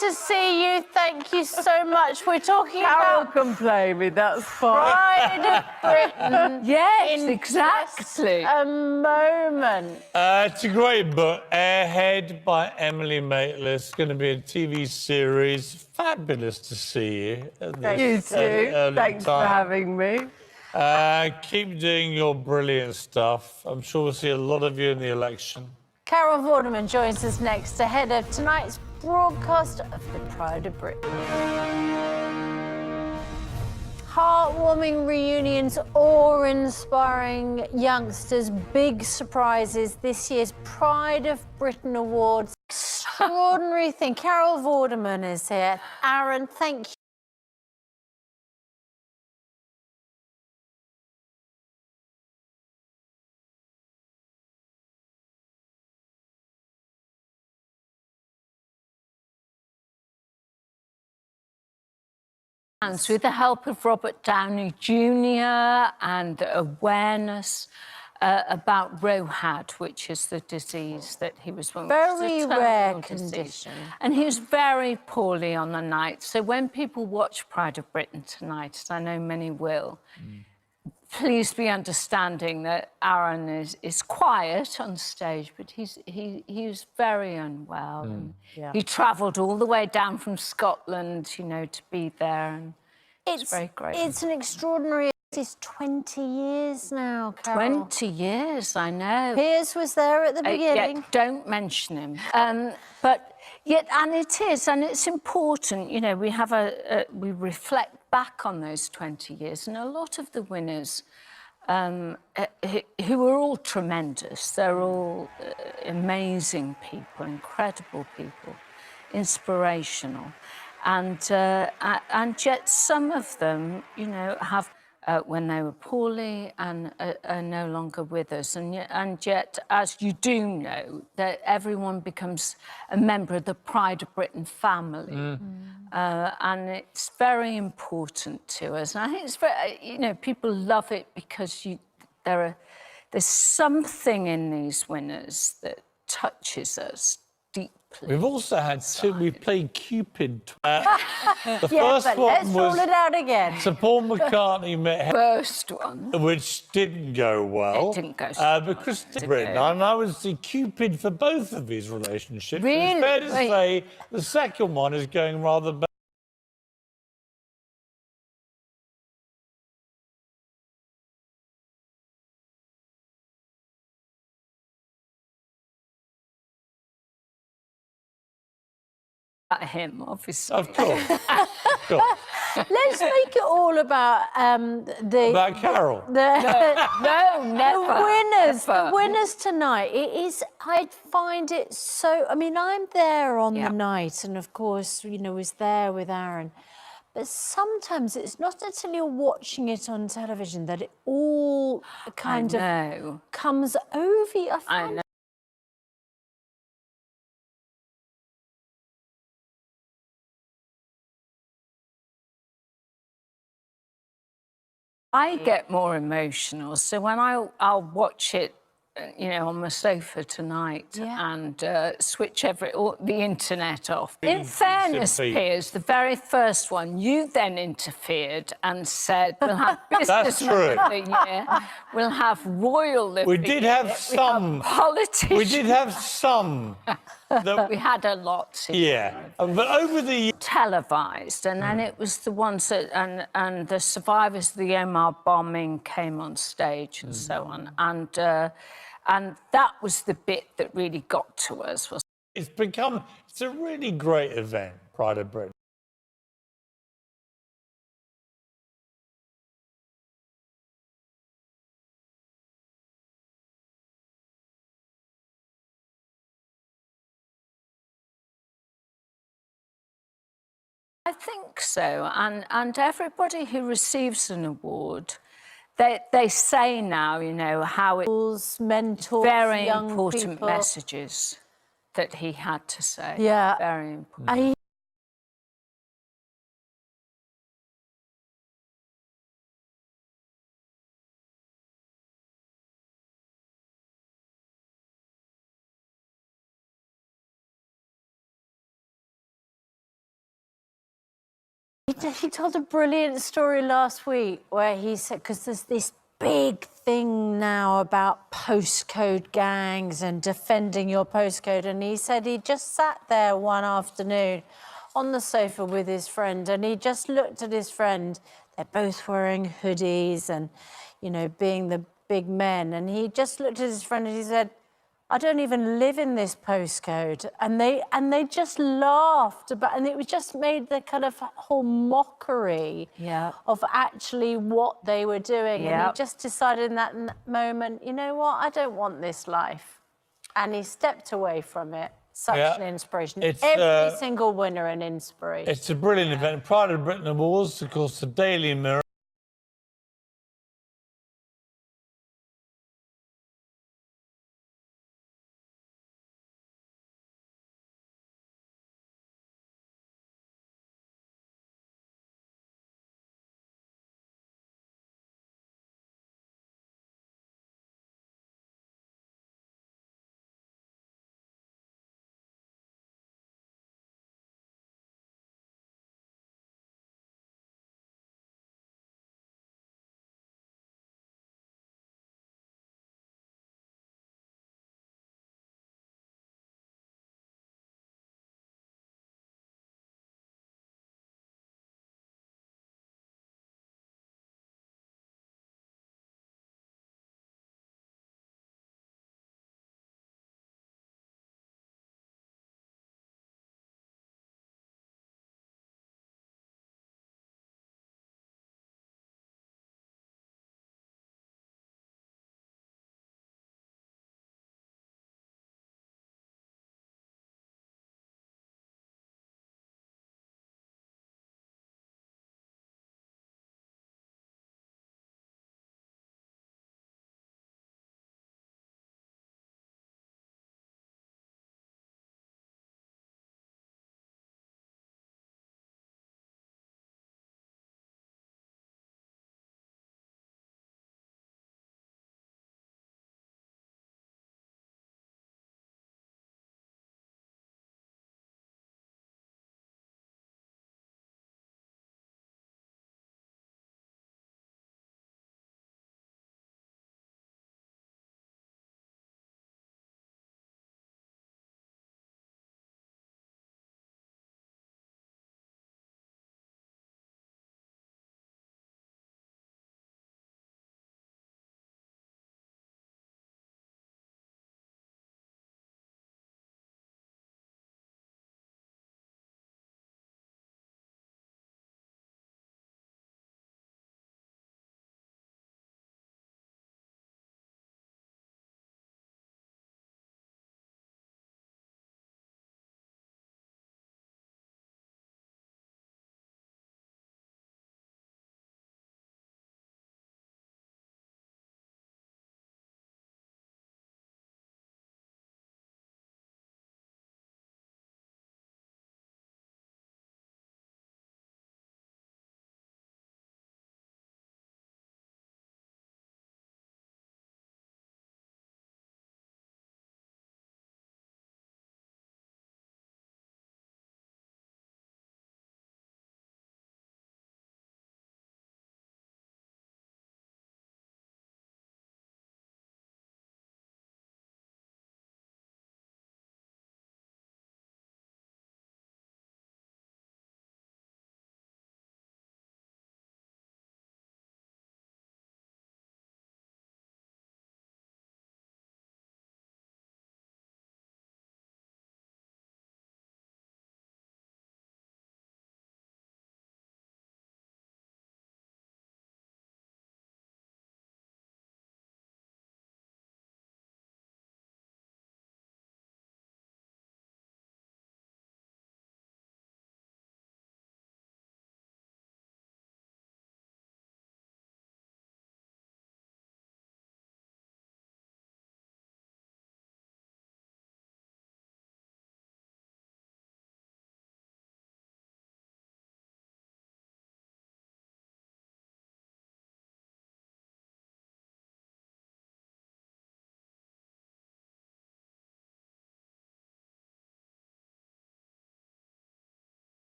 to see you. Thank you so much. We're talking Carol about can play me, that's fine. Pride of Britain. Yes, exactly. A moment. It's a great book, Airhead by Emily Maitlis. It's going to be a TV series. Fabulous to see you. You too. Thanks for having me. Keep doing your brilliant stuff. I'm sure we'll see a lot of you in the election. Carol Vorderman joins us next ahead of tonight's broadcast of the Pride of Britain. Heartwarming reunions, awe-inspiring youngsters, big surprises. This year's Pride of Britain Awards. Extraordinary thing. Carol Vorderman is here. Aaron, thank you. With the help of Robert Downey Jr. and awareness about ROHAD, which is the disease that he was born with. Very rare condition. And he was very poorly on the night. So when people watch Pride of Britain tonight, as I know many will, please be understanding that Aaron is quiet on stage, but he was very unwell. And he travelled all the way down from Scotland, you know, to be there. And it's very great. It's an extraordinary... It's 20 years now, Carol. 20 years, I know. Piers was there at the beginning. Don't mention him. But yet, and it is, and it's important, you know, we have we reflect back on those 20 years, and a lot of the winners who are all tremendous, they're all amazing people, incredible people, inspirational. And yet some of them, you know, have when they were poorly and are no longer with us. And yet, as you do know, that everyone becomes a member of the Pride of Britain family. And it's very important to us. And I think it's very, you know, people love it because there's something in these winners that touches us deeply. We've also had two. We played Cupid. The Yeah, first but one let's was roll it out again. Sir Paul McCartney met First one. which didn't go well. It didn't go so but Christine Britain, and I was the Cupid for both of these relationships. Really? It's fair to say the second one is going rather bad. Him, obviously. Of course. Let's make it all about About Carol. No, never. The winners tonight. It is. I find it so. I mean, I'm there on the night, and of course, you know, was there with Aaron. But sometimes it's not until you're watching it on television that it all kind of comes over you. I know. I get more emotional, so when I'll watch it, you know, on the sofa tonight and switch the internet off. In fairness, Piers, the very first one, you then interfered and said, we'll have businessmen of the year, we'll have royal of We the did year, have some. politicians. We did have some. We had a lot. But over the years... Televised, and then it was the ones that, and the survivors of the Omar bombing came on stage and so on. And that was the bit that really got to us. It's a really great event, Pride of Britain. I think so, and everybody who receives an award, they say now, you know, how it's mentors, very young important people. messages that he had to say. Yeah, very important. He told a brilliant story last week where he said, because there's this big thing now about postcode gangs and defending your postcode, and he said he just sat there one afternoon on the sofa with his friend, and he just looked at his friend. They're both wearing hoodies and, you know, being the big men, and he just looked at his friend and he said, I don't even live in this postcode. And they just laughed about, and it was just made the kind of whole mockery of actually what they were doing. And he just decided in that moment, you know what, I don't want this life. And he stepped away from it. Such an inspiration. Every single winner an inspiration. It's a brilliant event. Pride of Britain Awards, of course, the Daily Mirror.